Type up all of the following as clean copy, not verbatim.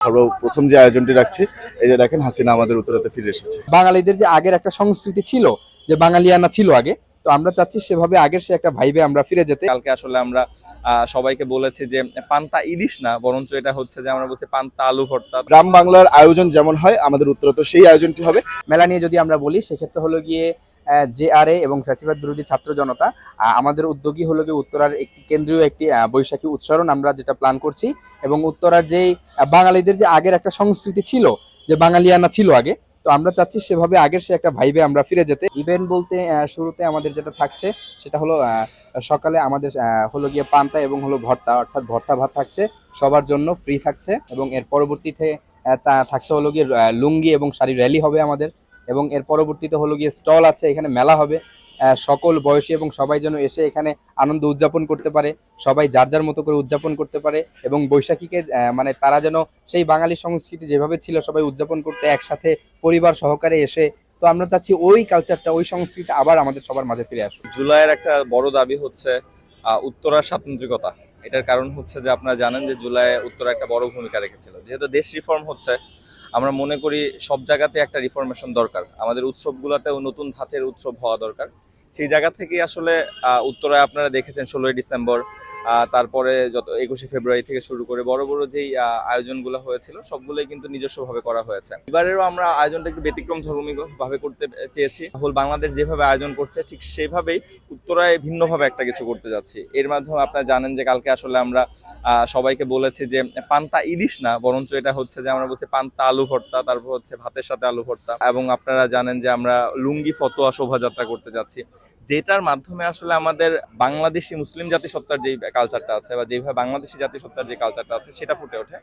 সর্বপ্রথম যে আয়োজনটি রাখছি, এই যে দেখেন হাসিনা আমাদের উত্তরাতে ফিরে এসেছে। বাঙালিদের যে আগের একটা সংস্কৃতি ছিল, যে বাঙালিয়ানা ছিল আগে, তো আমরা চাচ্ছি সেভাবে আগের সে একটা ভাইবে আমরা ফিরে যেতে। কালকে আসলে আমরা সবাইকে বলেছি যে পান্তা ইলিশ না, বরঞ্চ এটা হচ্ছে যে আমরা বলছি পান্তা আলু ভর্তা। গ্রাম বাংলার আয়োজন যেমন হয় আমাদের উত্তরাতে সেই আয়োজনটি হবে। মেলা নিয়ে যদি আমরা বলি সেক্ষেত্রে হলো গিয়ে জেআরএ এবং ফ্যাসিবাদ বিরোধী ছাত্র জনতা আমাদের উদ্যোগী হলো গিয়ে উত্তরার একটি কেন্দ্রীয় একটি বৈশাখী উৎসরণ আমরা যেটা প্ল্যান করছি, এবং উত্তরার যেই বাঙালিদের যে আগের একটা সংস্কৃতি ছিল, যে বাঙালিয়ানা ছিল আগে, তো আমরা চাচ্ছি সেভাবে আগের সে একটা ভাইবে আমরা ফিরে যেতে। ইভেন্ট বলতে শুরুতে আমাদের যেটা থাকছে সেটা হলো সকালে আমাদের হলো গিয়ে পান্তা এবং হলো ভর্তা, অর্থাৎ ভর্তা ভাত থাকছে সবার জন্য, ফ্রি থাকছে। এবং এর পরবর্তীতে থাকছে হলো গিয়ে লুঙ্গি এবং শাড়ি র্যালি হবে আমাদের। এবং এর পরবর্তীতে হলো গিয়ে স্টল আছে, এখানে মেলা হবে। সকল বয়সী এবং সবাই যেন এসে এখানে আনন্দ উদযাপন করতে পারে, সবাই যার যার মতো করে উদযাপন করতে পারে। এবং বৈশাখীকে মানে তারা যেন সেই বাঙালি সংস্কৃতি যেভাবে ছিল সবাই উদযাপন করতে একসাথে পরিবার সহকারে এসে, তো আমরা চাচ্ছি ওই কালচারটা, ওই সংস্কৃতি আবার আমাদের সবার মাঝে ফিরে আসুক। জুলাইয়ের একটা বড় দাবি হচ্ছে উত্তরার স্বাতন্ত্রিকতা। এটার কারণ হচ্ছে যে আপনারা জানেন যে জুলাই উত্তরা একটা বড় ভূমিকা রেখেছিল। যেহেতু দেশ রিফর্ম হচ্ছে, আমরা মনে করি সব জায়গাতে একটা রিফরমেশন দরকার, আমাদের উৎসবগুলোতেও নতুন ধাঁচের উৎসব হওয়া দরকার। সেই জায়গা থেকেই আসলে উত্তরায় আপনারা দেখেছেন 16ই ডিসেম্বর, তারপরে যত 21শে ফেব্রুয়ারি থেকে শুরু করে বড় বড় যেই আয়োজনগুলো হয়েছিল সবগুলোই কিন্তু নিজস্বভাবে করা হয়েছে। এবারেরও আমরা আয়োজনটা একটু ব্যতিক্রম ধর্মী ভাবে করতে চেয়েছি। হোল বাংলাদেশ যেভাবে আয়োজন করছে ঠিক সেইভাবেই উত্তরায় ভিন্নভাবে একটা কিছু করতে যাচ্ছি। এর মাধ্যমে আপনারা জানেন যে কালকে আসলে আমরা সবাইকে বলেছি যে পান্তা ইলিশ না, বরঞ্চ এটা হচ্ছে যে আমরা বলছি পান্তা আলু ভর্তা, তারপর হচ্ছে ভাতের সাথে আলু ভর্তা। এবং আপনারা জানেন যে আমরা লুঙ্গি ফতোয়া শোভাযাত্রা করতে যাচ্ছি, যেটার মাধ্যমে আসলে আমাদের বাংলাদেশি মুসলিম জাতিসত্তার যে কালচারটা আছে বা যেভাবে বাংলাদেশি জাতিসত্তার যে কালচারটা আছে সেটা ফুটে ওঠে।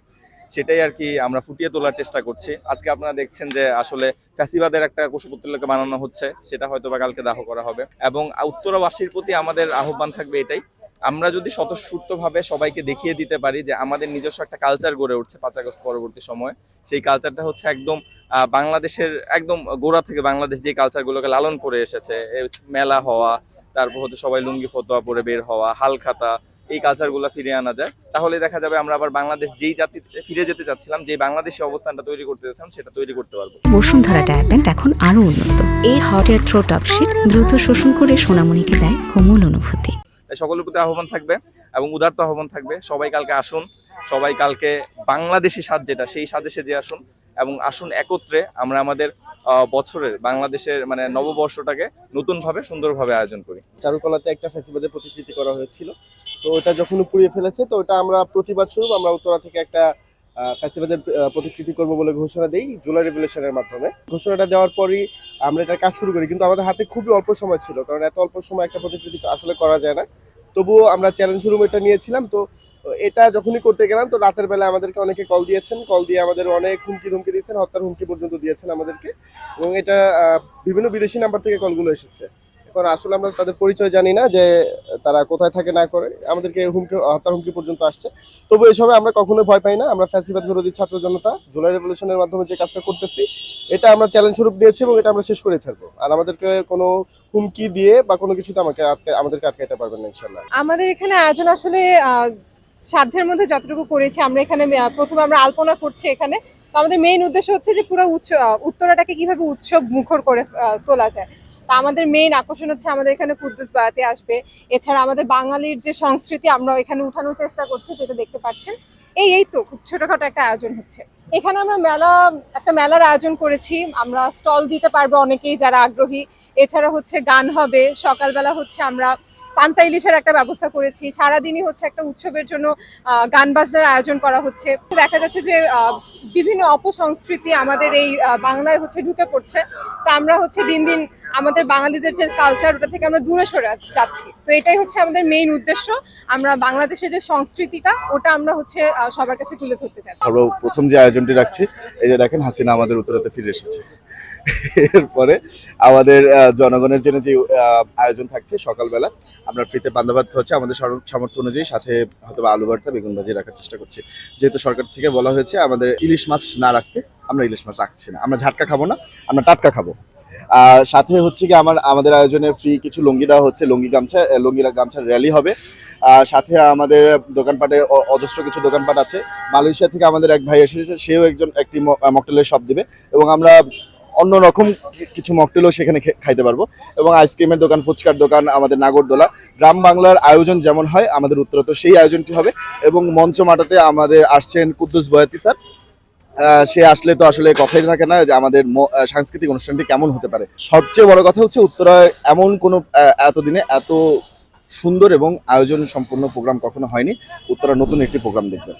সেটাই আর কি আমরা ফুটিয়ে তোলার চেষ্টা করছি। আজকে আপনারা দেখছেন যে আসলে ফ্যাসিবাদের একটা কুশপুত্তলিকা বানানো হচ্ছে, সেটা হয়তো বা কালকে দাহ করা হবে। এবং উত্তরাবাসীর প্রতি আমাদের আহ্বান থাকবে এটাই, আমরা যদি স্বতঃস্ফূর্তভাবে সবাইকে দেখিয়ে দিতে পারি যে আমাদের নিজস্ব একটা কালচার গড়ে উঠছে 5 আগস্ট পরবর্তী সময়ে, সেই কালচারটা হচ্ছে একদম বাংলাদেশের একদম গোড়া থেকে বাংলাদেশ যে কালচারগুলোকে লালন করে এসেছে, মেলা হওয়া, তারপর হচ্ছে সবাই লুঙ্গি ফতোয়া পরে বের হওয়া, হালখাতা, এই কালচারগুলো ফিরিয়ে আনা যায়, তাহলে দেখা যাবে আমরা আবার বাংলাদেশ যেই জাতিতে ফিরে যেতে চাচ্ছিলাম, যে বাংলাদেশি অবস্থানটা তৈরি করতে চাচ্ছিলাম, সেটা তৈরি করতে পারবো। বসুন্ধরা ডায়াপেন্ট এখন আরো উন্নত। এই hot air through top sheet দ্রুত শোষণ করে সোনামণিকে দেয় কোমল অনুভূতি। সকলের প্রতি আহ্বান থাকবে এবং উদারত আহ্বান থাকবে, সবাই কালকে আসুন, সবাই কালকে বাংলাদেশি স্বাদ যেটা সেই স্বাদে সেজে আসুন, এবং আসুন একত্রে আমরা আমাদের বছরের বাংলাদেশের মানে নববর্ষটাকে নতুনভাবে সুন্দরভাবে আয়োজন করি। চারুকলাতে একটা ফেস্টিভ্যালের প্রতিকৃতি করা হয়েছিল, তো ওটা যখন পুড়িয়ে ফেলেছে, তো ওটা আমরা প্রতিবাদ স্বরূপ আমরা উত্তরা থেকে একটা ফেস্টিভ্যালের প্রতিকৃতি করবো বলে ঘোষণা দিই জুলাই রেভলিউশনের মাধ্যমে। ঘোষণাটা দেওয়ার পরই আমরা এটার কাজ শুরু করি, কিন্তু আমাদের হাতে খুবই অল্প সময় ছিল, কারণ এত অল্প সময় একটা প্রতিকৃতি আসলে করা যায় না। তবুও আমরা চ্যালেঞ্জ স্বরূপ এটা নিয়েছিলাম। তো এটা যখনই করতে গেলাম, তো রাতের বেলা আমাদেরকে অনেকে কল দিয়েছেন, কল দিয়ে আমাদের অনেক হুমকি ধমকি দিয়েছেন, হত্যার হুমকি পর্যন্ত দিয়েছেন আমাদেরকে। এবং এটা বিভিন্ন বিদেশি নাম্বার থেকে কলগুলো এসেছে। এখন আসলে আমরা তাদের পরিচয় জানি না যে তারা কোথায় থাকে না করে, আমাদেরকে হত্যার হুমকি পর্যন্ত আসছে। তবু এসবে আমরা কখনোই ভয় পাই না। আমরা ফ্যাসিবাদ বিরোধী ছাত্র জনতা জুলাই রেভলিউশনের মাধ্যমে যে কাজটা করতেছি, এটা আমরা চ্যালেঞ্জ স্বরূপ নিয়েছি এবং এটা আমরা শেষ করে ছাড়বো। আর আমাদেরকে কোনো হুমকি দিয়ে বা কোনো কিছুতে আমাদেরকে আটকাইতে পারবেন না ইনশাল্লাহ। আমাদের এখানে আয়োজন আসলে সাধ্যের মধ্যে যতটুকু করেছি আমরা এখানে। প্রথমে আমরা আলপনা করছি এখানে। তো আমাদের মেইন উদ্দেশ্য হচ্ছে যে পুরো উত্তরাটাকে কিভাবে উৎসব মুখর করে তোলা যায়। তা আমাদের মেইন আকর্ষণ হচ্ছে আমাদের এখানে কুদ্দুস বারাতি আসবে। এছাড়া আমাদের বাঙালির যে সংস্কৃতি আমরা এখানে উঠানোর চেষ্টা করছি, যেটা দেখতে পাচ্ছেন। এই তো খুব ছোটখাটো একটা আয়োজন হচ্ছে এখানে। আমরা একটা মেলার আয়োজন করেছি, আমরা স্টল দিতে পারবো অনেকেই যারা আগ্রহী। এছাড়া হচ্ছে গান হবে, সকালবেলা হচ্ছে আমরা পান্তা ইলিশের একটা ব্যবস্থা করেছি। সারাদিনই হচ্ছে একটা উৎসবের জন্য গান বাজনার আয়োজন করা হচ্ছে। দেখা যাচ্ছে যে বিভিন্ন অপসংস্কৃতি আমাদের এই বাংলায় হচ্ছে ঢুকে পড়ছে। তা আমরা হচ্ছে দিন দিন আমাদের বাঙালিদের যে কালচার, ওটা থেকে আমরা দূরে সরে যাচ্ছি। তো এটাই হচ্ছে আমাদের মেইন উদ্দেশ্য। আমরা বাংলাদেশের যে সংস্কৃতিটা, ওটা আমরা হচ্ছে সবার কাছে তুলে ধরতে চাই। সর্বপ্রথম যে আয়োজনটি রাখছি, এই যে দেখেন হাসিনা আমাদের উত্তরাতে ফিরে এসেছে। এরপরে আমাদের জনগণের জন্য যে আয়োজন থাকছে, সকালবেলা আমরা ফ্রিতে পান্তা ভাত খাওয়াচ্ছি আমাদের সামর্থ্য অনুযায়ী, সাথে হয়তো আলু ভর্তা বেগুন ভাজি রাখার চেষ্টা করছি। যেহেতু সরকার থেকে বলা হয়েছে আমাদের ইলিশ মাছ না রাখতে, আমরা ইলিশ মাছ রাখছি না। আমরা ঝাটকা খাবো না, আমরা টাটকা খাবো। সাথে হচ্ছে কি আমাদের আয়োজনে ফ্রি কিছু লুঙ্গি দেওয়া হচ্ছে, লুঙ্গি গামছার র্যালি হবে। সাথে আমাদের দোকানপাটে অজস্র কিছু দোকানপাট আছে। মালয়েশিয়া থেকে আমাদের এক ভাই এসেছে, সেও একটি মকটেলের শপ দিবে এবং আমরা অন্যরকম কিছু মকটেলও সেখানে খাইতে পারবো। এবং আইসক্রিমের দোকান, ফুচকার দোকান, আমাদের নাগরদোলা, গ্রাম বাংলার আয়োজন যেমন হয় আমাদের উত্তরাতে সেই আয়োজনটি হবে। এবং মঞ্চমাটাতে আমাদের আসছেন কুদ্দুস বয়াতি স্যার। সে আসলে তো আসলে কথাই থাকে না যে আমাদের সাংস্কৃতিক অনুষ্ঠানটি কেমন হতে পারে। সবচেয়ে বড় কথা হচ্ছে উত্তরায় এমন কোনো এতদিনে এত সুন্দর এবং আয়োজন সম্পূর্ণ প্রোগ্রাম কখনো হয়নি। উত্তরা নতুন একটি প্রোগ্রাম দেখবেন।